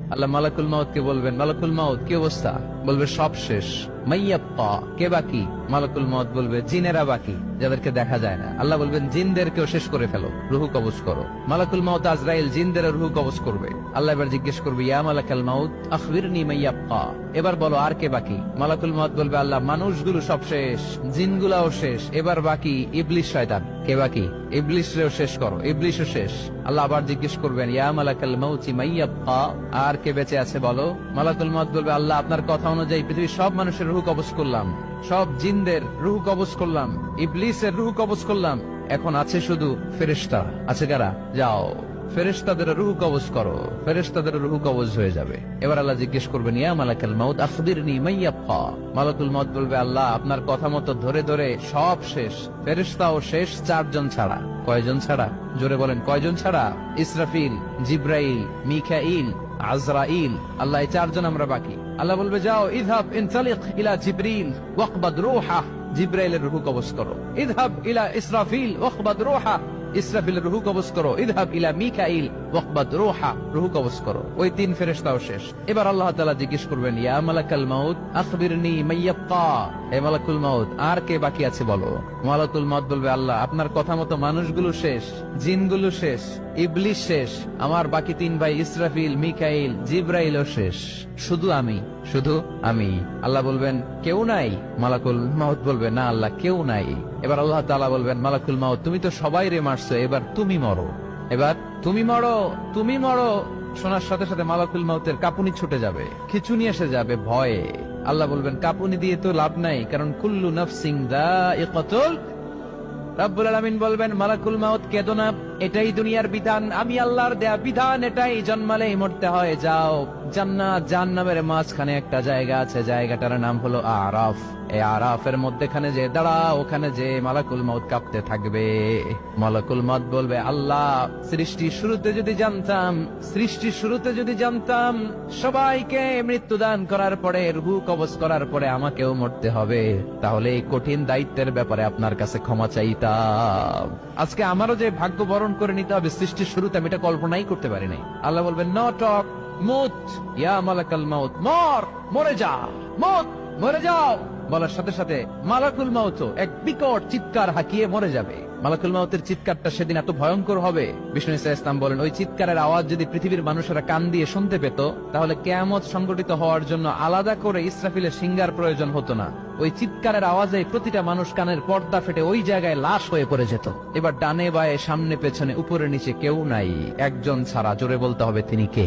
আল্লাহ মালাকুল মাউত কে বলবেন, মালাকুল মাউত কি অবস্থা? বলবে সব শেষ। মাইয়াব্বা, কে বাকি? মালাকুল মাউত বলবে জিনেরা বাকি, যাদেরকে দেখা যায় না। আল্লাহ বলবেন জিনদেরকেও শেষ করে ফেলো, রুহু কবজ করো। মালাকুল মাউত আজরাইল জিনদের রুহু কবজ করবে। আল্লাহ এবার জিজ্ঞেস করবে, ইয়া মালাকাল মাউত আখবিরনি মাইয়াব্বা, এবার বলো আর কে বাকি? মালাকুল মাউত বলবে, আল্লাহ মানুষগুলো সব শেষ, জিনগুলাও শেষ, এবার বাকি ইবলিস শয়তান। কে বাকি? ইবলিসরেও শেষ করো, ইবলিসও শেষ। আল্লাহ আবার জিজ্ঞেস করবেন, ইয়া মালাকাল মাউতি মাইয়াব্বা, আর কে বেঁচে আছে বলো? মালাকুল মাউত বলবে, আল্লাহ আপনার কথা অনুযায়ী পৃথিবীর সব মানুষের রুহু কবজ করলাম, সব জিনদের রুহু কবজ করলাম, ইবলিসের রুহু কবজ করলাম, এখন আছে শুধু ফেরেশতা। আছে কারা? যাও ফেরেশতাদের রুহু কবজ করো। ফেরেশতাদের রুহু কবজ হয়ে যাবে। এবার আল্লাহ জিজ্ঞেস করবেন, ইয়া মালাকাল মাউত আখবিরনি মাইয়াব্বা। মালাকুল মাউত বলবে, আল্লাহ আপনার কথা মতো ধরে ধরে সব শেষ, ফেরেশতাও শেষ, 4 জন ছাড়া। কয়জন ছাড়া? জোরে বলেন, কয়জন ছাড়া? ইসরাফিল, জিব্রাইল, মিকাইল, আজরাইল। আল্লাহ এই 4 জন আমরা বাকি। আল্লাহ বলবে, যাও ইযহাব ইনতালিক ইলা জিবরিল ওয়াকবাদ রূহা, জিব্রাইলের রুহু কবজ করো। ইযহাব ইলা ইসরাফিল ওয়াকবাদ রূহা, ইসরাফিলের রুহু কবজ করো। ইযহাব ইলা মিকাইল ওয়াকবাদ রূহা, রুহু কবজ করো। ওই 3 ফেরেশতাও শেষ। এবার আল্লাহ তাআলা জিজ্ঞেস করবেন, ইয়া মালাকাল মাউত আখবিরনি মাইয়াব্বা, হে মালাকুল মাউত আর কে বাকি আছে বলো? মালাকুল মাউত বলবে, আল্লাহ আপনার কথা মতো মানুষগুলো শেষ, জিনগুলো শেষ, ইবলিস শেষ, আমার বাকি 3 ভাই ইসরাফিল, মিকাইল, জিব্রাইলও শেষ, শুধু আমি, শুধু আমি। আল্লাহ বলবেন, কেউ নাই? মালাকুল মাউত বলবে, না আল্লাহ কেউ নাই। এবার আল্লাহ তাআলা বলবেন, মালাকুল মাউত তুমি তো সবাই রে মারছো, এবার তুমি মরো, এবার তুমি মরো, তুমি মরো। শোনার সাথে সাথে মালাকুল মাউতের কাঁপুনি ছুটে যাবে, খিঁচুনি এসে যাবে ভয়ে। আল্লাহ বলবেন, কাঁপুনি দিয়ে তো লাভ নাই, কারণ কুল্লু নাফসিন যায়িকাতুল। রব্বুল আলামিন বলবেন, মালাকুল মাউত কেঁদো না, এটাই দুনিয়ার বিধান, আমি আল্লাহর দেয়া বিধান, এটাই, জন্মালেই মরতে হয়। যাও জান্নাত জাহান্নামের মাঝখানে একটা জায়গা আছে, জায়গাটার নাম হলো আরাফ। এই আরাফের মধ্যখানে যে দাঁড়া, ওখানে যে মালাকুল মাউত কাঁপতে থাকবে। মালাকুল মাউত বলবে, আল্লাহ সৃষ্টির শুরুতে যদি জানতাম, সৃষ্টির শুরুতে যদি জানতাম সবাইকে মৃত্যুদান করার পরে, রুহু কবজ করার পরে আমাকেও মরতে হবে, তাহলে এই কঠিন দায়িত্বের ব্যাপারে আপনার কাছে ক্ষমা চাইতাম। আজকে আমারও যে ভাগ্য বরণ করে নিতে হবে সৃষ্টির শুরুতে, আমি এটা কল্পনাই করতে পারি নাই। আল্লাহ বলবেন, নো টক, মুত ইয়া মালাকাল মাউত, মর, মরে যা, মুত, মরে যাও। বলার সাথে সাথে মালাকুল মাউত এক বিকট চিৎকার হাঁকিয়ে মরে যাবে। মালাকুল মাউতের চিৎকারটা সেদিন এত ভয়ঙ্কর হবে, বিষ্ণু ঈসা ইসলাম বলেন, ওই চিৎকারের আওয়াজ যদি পৃথিবীর মানুষেরা কান দিয়ে শুনতে পেত, তাহলে কিয়ামত সংগঠিত হওয়ার জন্য আলাদা করে ইসরাফিলের সিঙ্গার প্রয়োজন হতো না। ওই চিৎকারের আওয়াজে প্রতিটা মানুষ কানের পর্দা ফেটে ওই জায়গায় লাশ হয়ে পড়ে যেত। এবার ডানে বায়ে সামনে পেছনে উপরে নিচে কেউ নাই, একজন ছাড়া। জোরে বলতে হবে, তিনি কে?